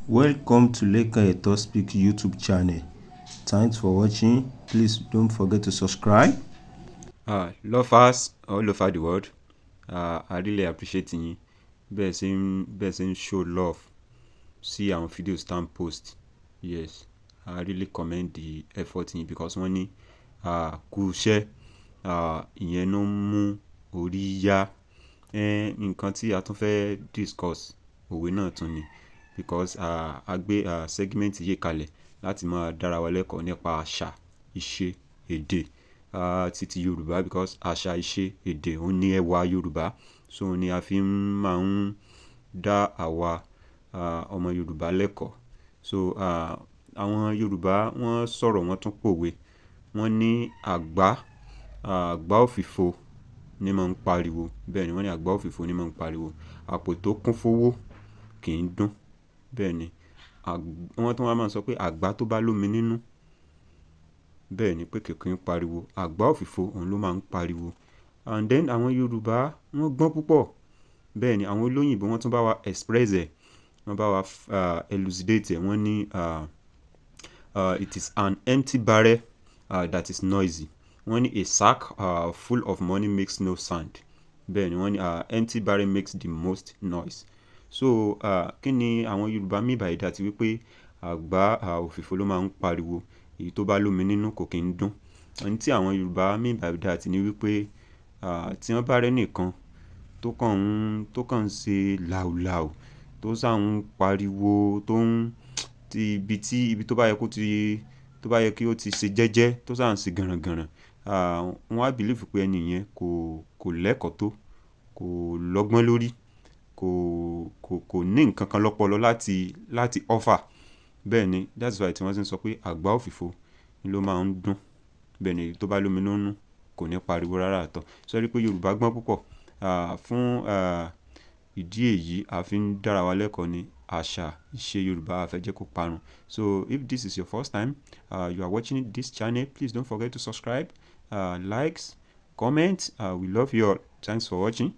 Welcome to Lekan Eto Speak YouTube channel. Thanks for watching. Please don't forget to subscribe. Lovers all over the world, I really appreciate yín bẹ́ẹ̀ ṣe ń show love sí àwọn videos tá ń post. Yes, I really commend the effort yín because wọ́n ní kú iṣẹ́, ìyẹn ló ń mú orí yá. Nǹkan tí a tún fẹ́ discuss òwe náà tún ni because a gbé segment yìí kalẹ̀ láti máa dára wa lẹ́kọ̀ọ́ nípa àṣà, ìṣe, èdè títí Yorùbá because àṣà, ìṣe, èdè òun ní ẹwà Yorùbá, so òun ni a fi máa ń dá àwa ọmọ Yorùbá lẹ́kọ̀ọ́. So àwọn Yorùbá wọ́n sọ̀rọ̀ wọ́n tún pòwe, wọ́n ní àgbá òfìfo ní máa ń pariwo. Bẹ́ẹ̀ ni wọ́n ní àgbá òfìfo ní máa ń pariwo, àpò tó kún fówó kì í dún. Bẹ́ẹ̀ ni wọ́n tún wá máa ń sọ pé àgbá tó bá lómi nínú, bẹ́ẹ̀ ni pé kìkì ń pariwo, àgbá òfìfo òun ló máa ń pariwo. And then àwọn Yorùbá wọ́n gbọ́n púpọ̀. Bẹ́ẹ̀ ni àwọn olóyìnbó wọ́n tún bá wa express ẹ̀, wọ́n bá wa elucidate ẹ̀. Wọ́n ní it is an empty barrel that is noisy. Wọ́n ní a sack full of money makes no sound. Bẹ́ẹ̀ ni wọ́n ní empty barrel makes the most noise. So kí ni àwọn Yorùbá mean by that? Wípé àgbá òfìfo ló máa ń pariwo, èyí tó bá lómi nínú kò kí ń dún. Ohun tí àwọn Yorùbá mean by that ni wípé tí wọ́n bá rẹ́nìkan tó kàn ń ṣe làùlàù, tó sá ń pariwo, tó ń ibi tó bá yẹ kí ó ti ṣe jẹ́jẹ́, tó sá ń ṣe gànràngànràn, wọ́n á believe pé ẹni yẹn kò lẹ́kọ̀ọ́ tó, kò lọ́gbọ́n lórí, kò ní nǹkan kan lọ́pọlọ láti offer. Bẹ́ẹ̀ ni that's why tí wọ́n ti ń sọ pé àgbá òfìfo ni ló máa ń dún. Bẹ́ẹ̀ ni tó bá lómi nínú kò ní pariwo rárá àtọ̀. Sọ rí pé Yorùbá gbọ́n púpọ̀. Fún ìdí èyí a fi ń dára wa lẹ́kọ̀ọ́ ní àṣà, ìṣe Yorùbá, a fẹ́ jẹ́ kó parun. So if this is your first time you are watching this channel, please don't forget to subscribe, likes, comment. We love you all. Thanks for watching.